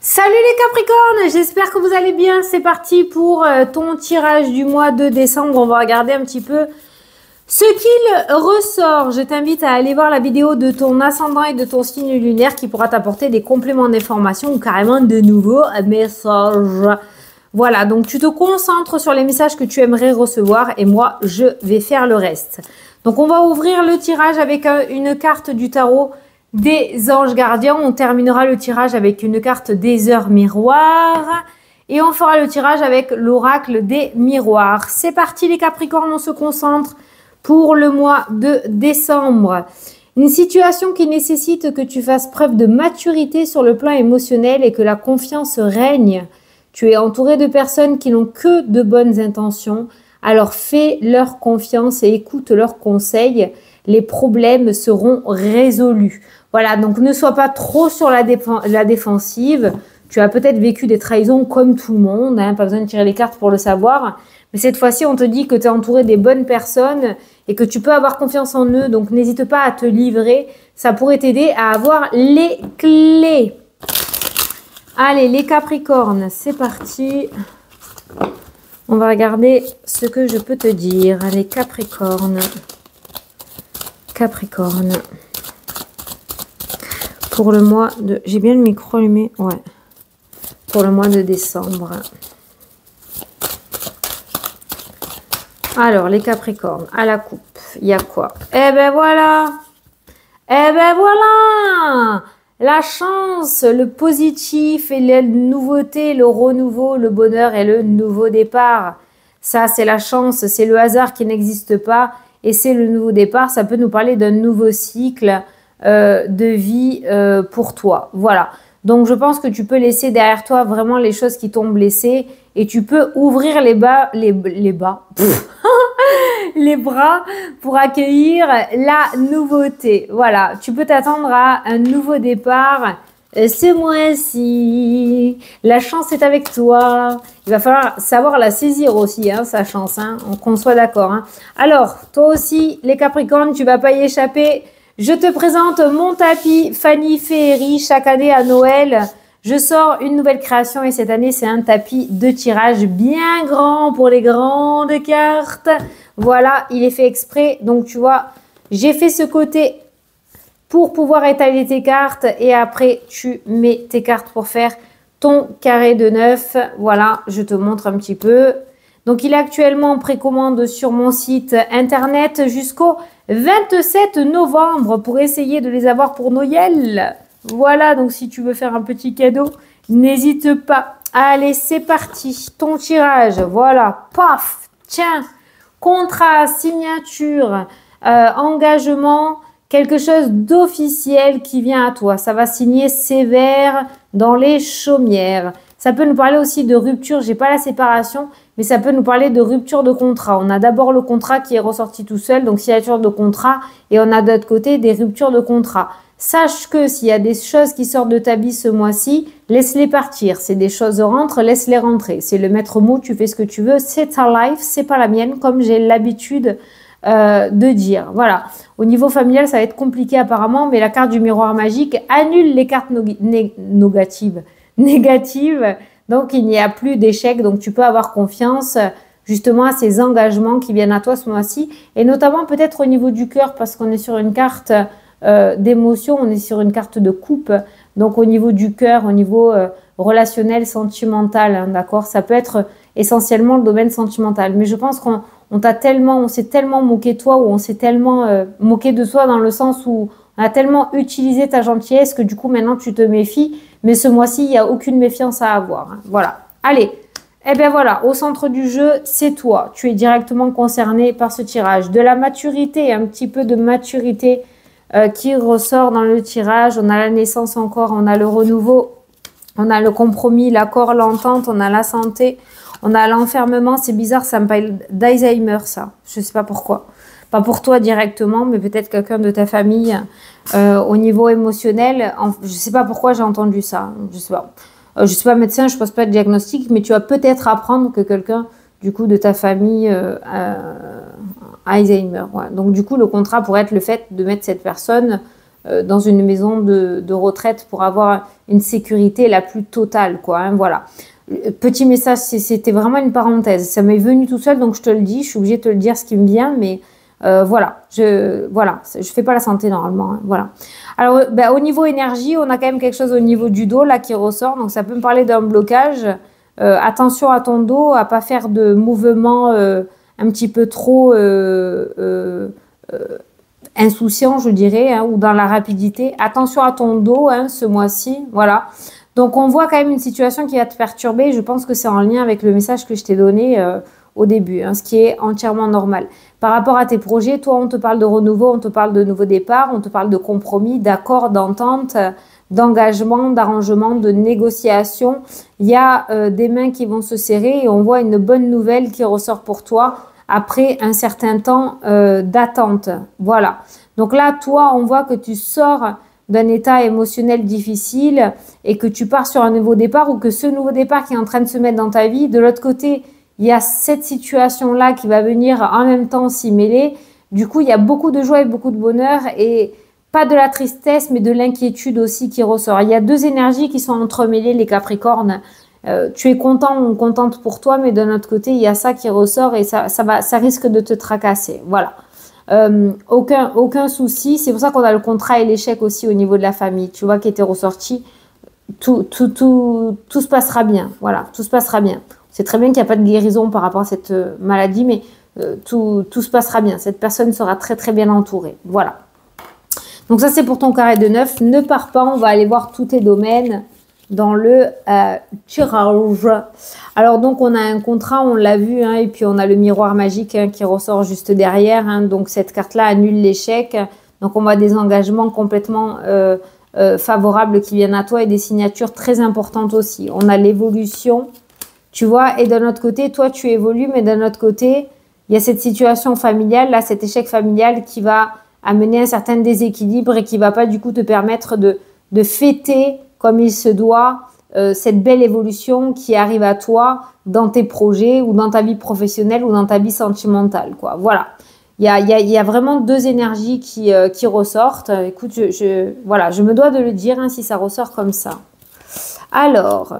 Salut les Capricornes, j'espère que vous allez bien. C'est parti pour ton tirage du mois de décembre. On va regarder un petit peu ce qu'il ressort. Je t'invite à aller voir la vidéo de ton ascendant et de ton signe lunaire qui pourra t'apporter des compléments d'information ou carrément de nouveaux messages. Voilà, donc tu te concentres sur les messages que tu aimerais recevoir et moi, je vais faire le reste. Donc on va ouvrir le tirage avec une carte du tarot des anges gardiens. On terminera le tirage avec une carte des heures miroirs et on fera le tirage avec l'oracle des miroirs. C'est parti les Capricornes, on se concentre pour le mois de décembre. Une situation qui nécessite que tu fasses preuve de maturité sur le plan émotionnel et que la confiance règne. Tu es entouré de personnes qui n'ont que de bonnes intentions, alors fais leur confiance et écoute leurs conseils. Les problèmes seront résolus. Voilà, donc ne sois pas trop sur la défensive. Tu as peut-être vécu des trahisons comme tout le monde, hein, pas besoin de tirer les cartes pour le savoir. Mais cette fois-ci, on te dit que tu es entouré des bonnes personnes et que tu peux avoir confiance en eux. Donc n'hésite pas à te livrer. Ça pourrait t'aider à avoir les clés. Allez, les Capricornes, c'est parti. On va regarder ce que je peux te dire. Allez, Capricorne. Capricorne. Pour le mois de... J'ai bien le micro allumé? Ouais. Pour le mois de décembre. Alors, les Capricornes, à la coupe, il y a quoi? Eh ben voilà! Eh ben voilà! La chance, le positif et la nouveauté, le renouveau, le bonheur et le nouveau départ. Ça, c'est la chance, c'est le hasard qui n'existe pas et c'est le nouveau départ. Ça peut nous parler d'un nouveau cycle de vie pour toi. Voilà. Donc, je pense que tu peux laisser derrière toi vraiment les choses qui t'ont blessé et tu peux ouvrir les bras pour accueillir la nouveauté. Voilà. Tu peux t'attendre à un nouveau départ ce mois-ci. La chance est avec toi. Il va falloir savoir la saisir aussi, hein, sa chance, hein, qu'on soit d'accord. Hein. Alors, toi aussi, les Capricornes, tu vas pas y échapper. Je te présente mon tapis Fanny Féerie. Chaque année à Noël, je sors une nouvelle création et cette année, c'est un tapis de tirage bien grand pour les grandes cartes. Voilà, il est fait exprès. Donc, tu vois, j'ai fait ce côté pour pouvoir étaler tes cartes et après, tu mets tes cartes pour faire ton carré de 9. Voilà, je te montre un petit peu. Donc, il est actuellement en précommande sur mon site internet jusqu'au 27 novembre pour essayer de les avoir pour Noël. Voilà, donc si tu veux faire un petit cadeau, n'hésite pas. Allez, c'est parti. Ton tirage, voilà. Paf, tiens. Contrat, signature, engagement, quelque chose d'officiel qui vient à toi. Ça va signer sévère dans les chaumières. Ça peut nous parler aussi de rupture. J'ai pas la séparation, mais ça peut nous parler de rupture de contrat. On a d'abord le contrat qui est ressorti tout seul, donc signature de contrat, et on a de l'autre côté des ruptures de contrat. Sache que s'il y a des choses qui sortent de ta vie ce mois-ci, laisse-les partir. C'est des choses rentrent, laisse-les rentrer. C'est le maître mot, tu fais ce que tu veux. C'est ta life, c'est pas la mienne, comme j'ai l'habitude de dire. Voilà. Au niveau familial, ça va être compliqué apparemment, mais la carte du miroir magique annule les cartes négatives. Donc, il n'y a plus d'échec. Donc, tu peux avoir confiance justement à ces engagements qui viennent à toi ce mois-ci. Et notamment peut-être au niveau du cœur, parce qu'on est sur une carte d'émotion, on est sur une carte de coupe. Donc, au niveau du cœur, au niveau relationnel, sentimental, hein, d'accord? Ça peut être essentiellement le domaine sentimental. Mais je pense qu'on s'est tellement moqué de toi ou on s'est tellement moqué de toi dans le sens où on a tellement utilisé ta gentillesse que du coup, maintenant, tu te méfies. Mais ce mois-ci, il n'y a aucune méfiance à avoir. Hein. Voilà. Allez. Eh bien voilà, au centre du jeu, c'est toi. Tu es directement concerné par ce tirage. De la maturité, un petit peu de maturité qui ressort dans le tirage. On a la naissance encore, on a le renouveau, on a le compromis, l'accord, l'entente, on a la santé, on a l'enfermement. C'est bizarre, ça me parle d'Alzheimer, ça. Je ne sais pas pourquoi. Pas pour toi directement, mais peut-être quelqu'un de ta famille au niveau émotionnel. Je ne sais pas pourquoi j'ai entendu ça. Je sais pas. Je ne suis pas médecin, je ne pose pas de diagnostic, mais tu vas peut-être apprendre que quelqu'un, du coup, de ta famille a Alzheimer. Ouais. Donc, du coup, le contrat pourrait être le fait de mettre cette personne dans une maison de retraite pour avoir une sécurité la plus totale, quoi, hein, voilà. Petit message, c'était vraiment une parenthèse. Ça m'est venu tout seul, donc je te le dis. Je suis obligée de te le dire ce qui me vient, mais voilà. Je fais pas la santé normalement. Hein, voilà. Alors, ben, au niveau énergie, on a quand même quelque chose au niveau du dos là qui ressort. Donc, ça peut me parler d'un blocage. Attention à ton dos, à pas faire de mouvements un petit peu trop insouciants, je dirais, hein, ou dans la rapidité. Attention à ton dos, hein, ce mois-ci. Voilà. Donc, on voit quand même une situation qui va te perturber. Je pense que c'est en lien avec le message que je t'ai donné au début, hein, ce qui est entièrement normal. Par rapport à tes projets, toi, on te parle de renouveau, on te parle de nouveau départ, on te parle de compromis, d'accord, d'entente, d'engagement, d'arrangement, de négociation. Il y a des mains qui vont se serrer et on voit une bonne nouvelle qui ressort pour toi après un certain temps d'attente. Voilà. Donc là, toi, on voit que tu sors d'un état émotionnel difficile et que tu pars sur un nouveau départ ou que ce nouveau départ qui est en train de se mettre dans ta vie, de l'autre côté, il y a cette situation-là qui va venir en même temps s'y mêler. Du coup, il y a beaucoup de joie et beaucoup de bonheur et pas de la tristesse, mais de l'inquiétude aussi qui ressort. Il y a deux énergies qui sont entremêlées, les Capricornes. Tu es content ou contente pour toi, mais d'un autre côté, il y a ça qui ressort et ça risque de te tracasser. Voilà. Aucun souci. C'est pour ça qu'on a le contrat et l'échec aussi au niveau de la famille. Tu vois, qui était ressorti. Tout se passera bien. Voilà, tout se passera bien. C'est très bien qu'il n'y a pas de guérison par rapport à cette maladie, mais tout se passera bien. Cette personne sera très très bien entourée. Voilà. Donc ça, c'est pour ton carré de 9. Ne pars pas, on va aller voir tous tes domaines dans le tirage. Alors donc, on a un contrat, on l'a vu, hein, et puis on a le miroir magique hein, qui ressort juste derrière. Hein, donc cette carte-là annule l'échec. Donc on voit des engagements complètement favorables qui viennent à toi et des signatures très importantes aussi. On a l'évolution. Tu vois, et d'un autre côté, toi, tu évolues, mais d'un autre côté, il y a cette situation familiale, là, cet échec familial qui va amener un certain déséquilibre et qui va pas, du coup, te permettre de fêter comme il se doit cette belle évolution qui arrive à toi dans tes projets ou dans ta vie professionnelle ou dans ta vie sentimentale, quoi. Voilà. Il y a vraiment deux énergies qui ressortent. Écoute, voilà, je me dois de le dire hein, si ça ressort comme ça. Alors...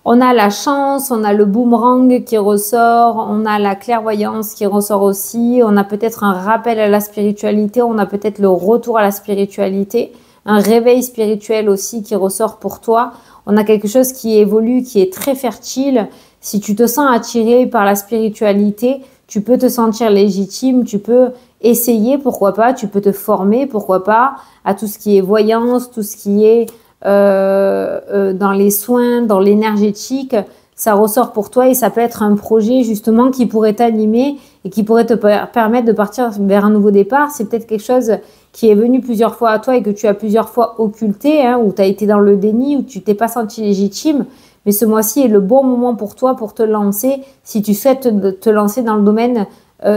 on a la chance, on a le boomerang qui ressort, on a la clairvoyance qui ressort aussi, on a peut-être un rappel à la spiritualité, on a peut-être le retour à la spiritualité, un réveil spirituel aussi qui ressort pour toi. On a quelque chose qui évolue, qui est très fertile. Si tu te sens attiré par la spiritualité, tu peux te sentir légitime, tu peux essayer, pourquoi pas, tu peux te former, pourquoi pas, à tout ce qui est voyance, tout ce qui est... dans les soins, dans l'énergétique, ça ressort pour toi et ça peut être un projet justement qui pourrait t'animer et qui pourrait te permettre de partir vers un nouveau départ. C'est peut-être quelque chose qui est venu plusieurs fois à toi et que tu as plusieurs fois occulté, hein, où tu as été dans le déni, où tu t'es pas senti légitime. Mais ce mois-ci est le bon moment pour toi pour te lancer si tu souhaites te lancer dans le domaine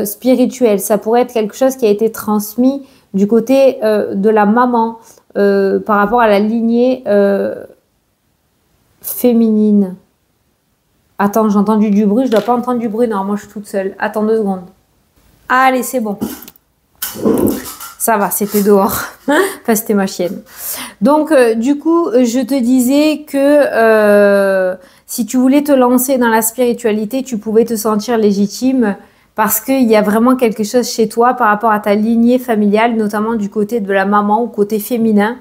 spirituel. Ça pourrait être quelque chose qui a été transmis du côté de la maman, par rapport à la lignée féminine. Attends, j'ai entendu du bruit. Je dois pas entendre du bruit. Non, moi, je suis toute seule. Attends 2 secondes. Allez, c'est bon. Ça va, c'était dehors. Enfin, c'était ma chienne. Donc, du coup, je te disais que si tu voulais te lancer dans la spiritualité, tu pouvais te sentir légitime parce qu'il y a vraiment quelque chose chez toi par rapport à ta lignée familiale, notamment du côté de la maman ou côté féminin,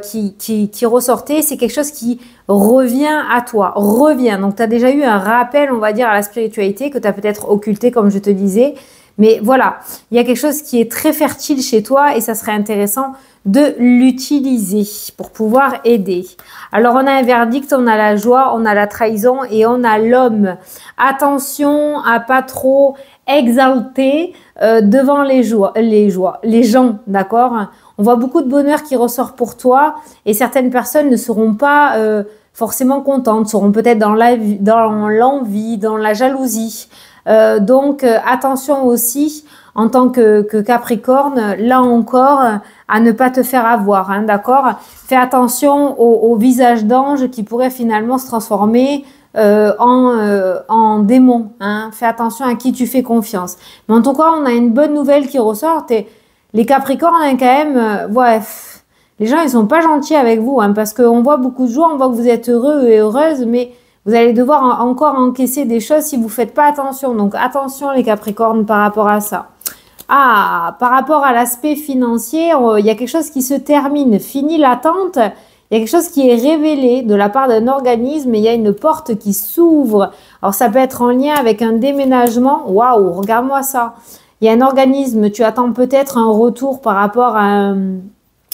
qui ressortait. C'est quelque chose qui revient à toi, revient. Donc, tu as déjà eu un rappel, on va dire, à la spiritualité que tu as peut-être occulté, comme je te disais. Mais voilà, il y a quelque chose qui est très fertile chez toi et ça serait intéressant de l'utiliser pour pouvoir aider. Alors, on a un verdict, on a la joie, on a la trahison et on a l'homme. Attention à pas trop exalter devant les gens, d'accord? On voit beaucoup de bonheur qui ressort pour toi et certaines personnes ne seront pas forcément contentes, seront peut-être dans l'envie, dans la jalousie. Donc, attention aussi en tant que Capricorne, là encore, à ne pas te faire avoir, hein, d'accord? Fais attention au visage d'ange qui pourrait finalement se transformer en démon, hein. Fais attention à qui tu fais confiance. Mais en tout cas, on a une bonne nouvelle qui ressort. Les Capricornes, hein, quand même, ouais, les gens, ils sont pas gentils avec vous, hein, parce qu'on voit beaucoup de joie, on voit que vous êtes heureux et heureuse, mais vous allez devoir encore encaisser des choses si vous faites pas attention. Donc, attention les Capricornes par rapport à ça. Ah, par rapport à l'aspect financier, il y a quelque chose qui se termine. Fini l'attente, il y a quelque chose qui est révélé de la part d'un organisme et il y a une porte qui s'ouvre. Alors, ça peut être en lien avec un déménagement. Waouh, regarde-moi ça. Il y a un organisme, tu attends peut-être un retour par rapport à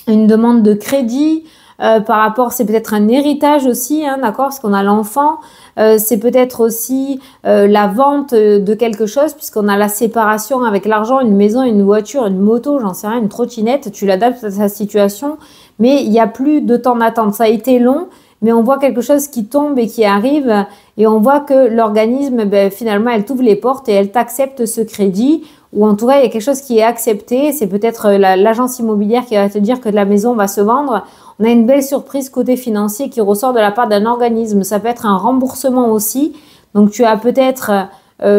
une demande de crédit. Par rapport, c'est peut-être un héritage aussi, hein, d'accord, parce qu'on a l'enfant. C'est peut-être aussi la vente de quelque chose, puisqu'on a la séparation avec l'argent, une maison, une voiture, une moto, j'en sais rien, une trottinette. Tu l'adaptes à sa situation, mais il n'y a plus de temps d'attente. Ça a été long, mais on voit quelque chose qui tombe et qui arrive, et on voit que l'organisme, ben, finalement, elle t'ouvre les portes et elle t'accepte ce crédit. Ou en tout cas, il y a quelque chose qui est accepté. C'est peut-être l'agence immobilière qui va te dire que la maison va se vendre. On a une belle surprise côté financier qui ressort de la part d'un organisme. Ça peut être un remboursement aussi. Donc, tu as peut-être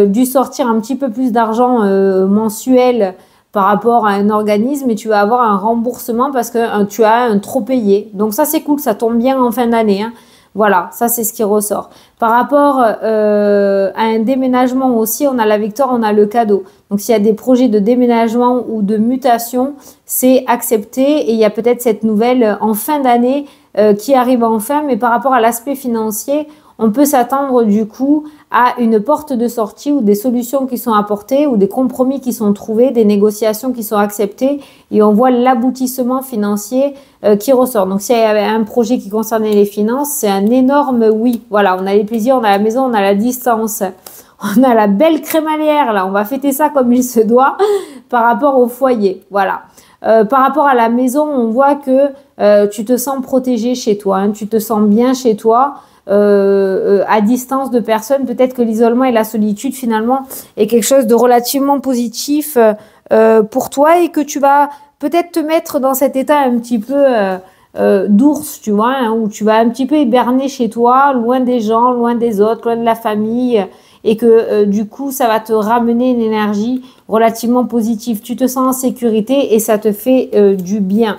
dû sortir un petit peu plus d'argent mensuel par rapport à un organisme et tu vas avoir un remboursement parce que tu as un trop payé. Donc, ça, c'est cool. Ça tombe bien en fin d'année, hein. Voilà, ça c'est ce qui ressort. Par rapport à un déménagement aussi, on a la victoire, on a le cadeau. Donc s'il y a des projets de déménagement ou de mutation, c'est accepté et il y a peut-être cette nouvelle en fin d'année qui arrive enfin. Mais par rapport à l'aspect financier, on peut s'attendre du coup à une porte de sortie ou des solutions qui sont apportées ou des compromis qui sont trouvés, des négociations qui sont acceptées et on voit l'aboutissement financier qui ressort. Donc, s'il y avait un projet qui concernait les finances, c'est un énorme oui. Voilà, on a les plaisirs, on a la maison, on a la distance. On a la belle crémaillère, là. On va fêter ça comme il se doit par rapport au foyer. Voilà. Par rapport à la maison, on voit que tu te sens protégé chez toi. Hein, tu te sens bien chez toi. À distance de personnes, peut-être que l'isolement et la solitude finalement est quelque chose de relativement positif pour toi et que tu vas peut-être te mettre dans cet état un petit peu d'ours, tu vois, hein, où tu vas un petit peu hiberner chez toi, loin des gens, loin des autres, loin de la famille et que du coup ça va te ramener une énergie relativement positive. Tu te sens en sécurité et ça te fait du bien.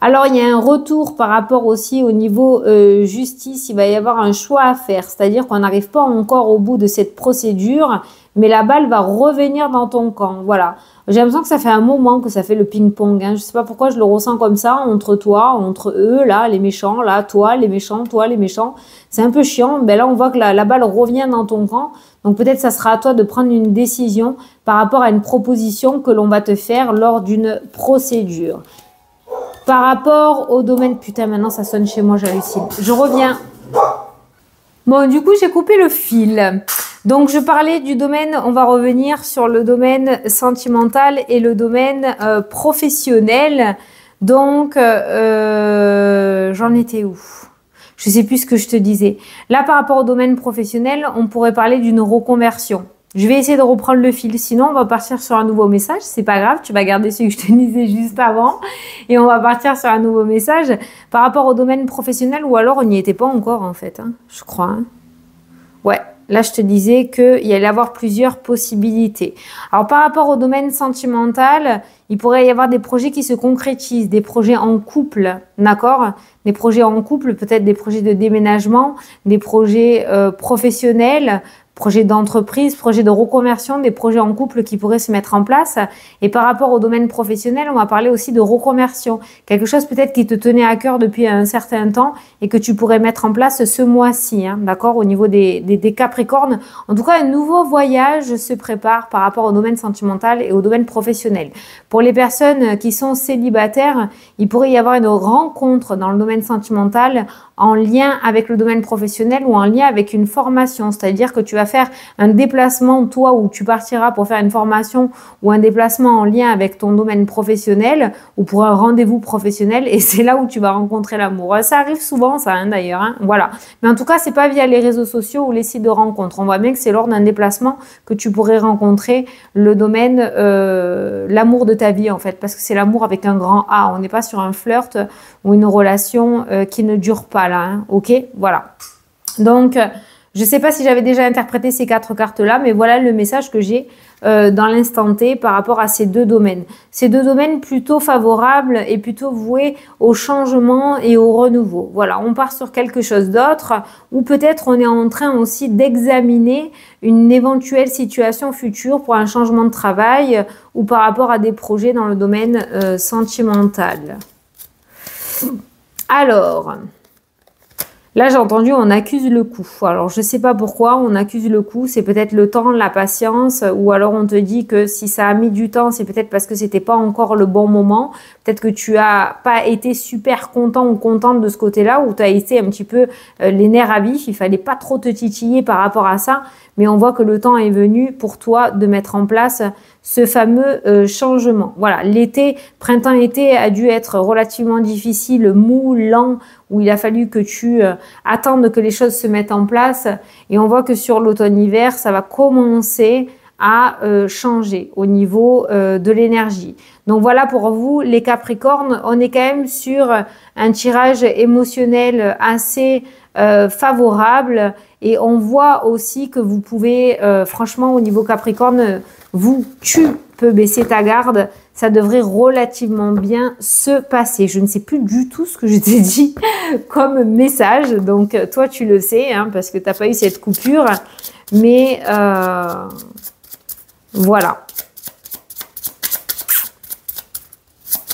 Alors, il y a un retour par rapport aussi au niveau justice. Il va y avoir un choix à faire. C'est-à-dire qu'on n'arrive pas encore au bout de cette procédure, mais la balle va revenir dans ton camp. Voilà. J'ai l'impression que ça fait un moment que ça fait le ping-pong. Hein. Je ne sais pas pourquoi je le ressens comme ça, entre toi, entre eux, là, les méchants, là, toi, les méchants, toi, les méchants. C'est un peu chiant. Ben là, on voit que la balle revient dans ton camp. Donc, peut-être ça sera à toi de prendre une décision par rapport à une proposition que l'on va te faire lors d'une procédure. Par rapport au domaine... Putain, maintenant ça sonne chez moi, j'hallucine. Je reviens. Bon, du coup, j'ai coupé le fil. Donc, je parlais du domaine, on va revenir sur le domaine sentimental et le domaine professionnel. Donc, j'en étais où? Je sais plus ce que je te disais. Là, par rapport au domaine professionnel, on pourrait parler d'une reconversion. Je vais essayer de reprendre le fil, sinon on va partir sur un nouveau message. C'est pas grave, tu vas garder celui que je te disais juste avant et on va partir sur un nouveau message par rapport au domaine professionnel ou alors on n'y était pas encore en fait, hein, je crois. Hein. Ouais, là je te disais qu'il y allait avoir plusieurs possibilités. Alors par rapport au domaine sentimental, il pourrait y avoir des projets qui se concrétisent, des projets en couple, d'accord? Des projets en couple, peut-être des projets de déménagement, des projets professionnels, projets d'entreprise, projets de reconversion, des projets en couple qui pourraient se mettre en place. Et par rapport au domaine professionnel, on va parler aussi de reconversion. Quelque chose peut-être qui te tenait à cœur depuis un certain temps et que tu pourrais mettre en place ce mois-ci, hein, d'accord, au niveau des Capricornes. En tout cas, un nouveau voyage se prépare par rapport au domaine sentimental et au domaine professionnel. Pour les personnes qui sont célibataires, il pourrait y avoir une rencontre dans le domaine sentimental en lien avec le domaine professionnel ou en lien avec une formation. C'est-à-dire que tu vas faire un déplacement, toi, où tu partiras pour faire une formation ou un déplacement en lien avec ton domaine professionnel ou pour un rendez-vous professionnel et c'est là où tu vas rencontrer l'amour. Ça arrive souvent, ça, hein, d'ailleurs. Hein, voilà. Mais en tout cas, c'est pas via les réseaux sociaux ou les sites de rencontres. On voit bien que c'est lors d'un déplacement que tu pourrais rencontrer le domaine, l'amour de ta vie, en fait, parce que c'est l'amour avec un grand A. On n'est pas sur un flirt ou une relation qui ne dure pas, là. Hein, ok? Voilà. Donc, Je ne sais pas si j'avais déjà interprété ces 4 cartes-là, mais voilà le message que j'ai dans l'instant T par rapport à ces 2 domaines. Ces 2 domaines plutôt favorables et plutôt voués au changement et au renouveau. Voilà, on part sur quelque chose d'autre ou peut-être on est en train aussi d'examiner une éventuelle situation future pour un changement de travail ou par rapport à des projets dans le domaine sentimental. Alors... Là, j'ai entendu, on accuse le coup. Alors, je ne sais pas pourquoi on accuse le coup. C'est peut-être le temps, la patience, ou alors on te dit que si ça a mis du temps, c'est peut-être parce que c'était pas encore le bon moment. Peut-être que tu as pas été super content ou contente de ce côté-là, ou tu as été un petit peu les nerfs à vif. Il fallait pas trop te titiller par rapport à ça. Mais on voit que le temps est venu pour toi de mettre en place ce fameux changement. Voilà, l'été, printemps-été a dû être relativement difficile, mou, lent, où il a fallu que tu attendes que les choses se mettent en place. Et on voit que sur l'automne-hiver, ça va commencer à changer au niveau de l'énergie. Donc voilà pour vous, les Capricornes, on est quand même sur un tirage émotionnel assez favorable. Et on voit aussi que vous pouvez, franchement, au niveau Capricorne, tu peux baisser ta garde. Ça devrait relativement bien se passer. Je ne sais plus du tout ce que je t'ai dit comme message. Donc, toi, tu le sais, hein, parce que tu n'as pas eu cette coupure. Mais voilà.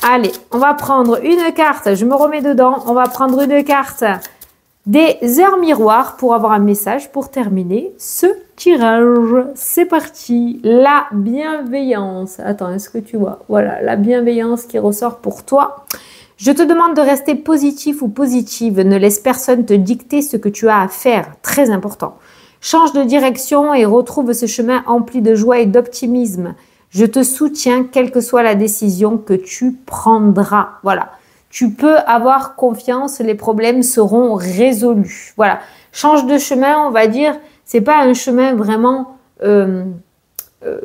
Allez, on va prendre une carte. Je me remets dedans. On va prendre une carte des heures miroirs pour avoir un message pour terminer ce tirage. C'est parti. La bienveillance. Attends, est-ce que tu vois? Voilà, la bienveillance qui ressort pour toi. Je te demande de rester positif ou positive. Ne laisse personne te dicter ce que tu as à faire. Très important. Change de direction et retrouve ce chemin empli de joie et d'optimisme. Je te soutiens, quelle que soit la décision que tu prendras. Voilà. Tu peux avoir confiance, les problèmes seront résolus. Voilà. Change de chemin, on va dire, c'est pas un chemin vraiment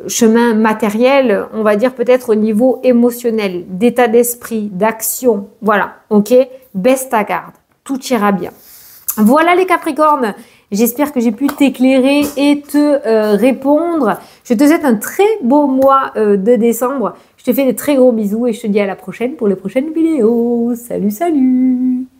chemin matériel, on va dire peut-être au niveau émotionnel, d'état d'esprit, d'action. Voilà, ok? Baisse ta garde, tout ira bien. Voilà les Capricornes, j'espère que j'ai pu t'éclairer et te répondre. Je te souhaite un très beau mois de décembre. Je te fais de très gros bisous et je te dis à la prochaine pour les prochaines vidéos. Salut, salut!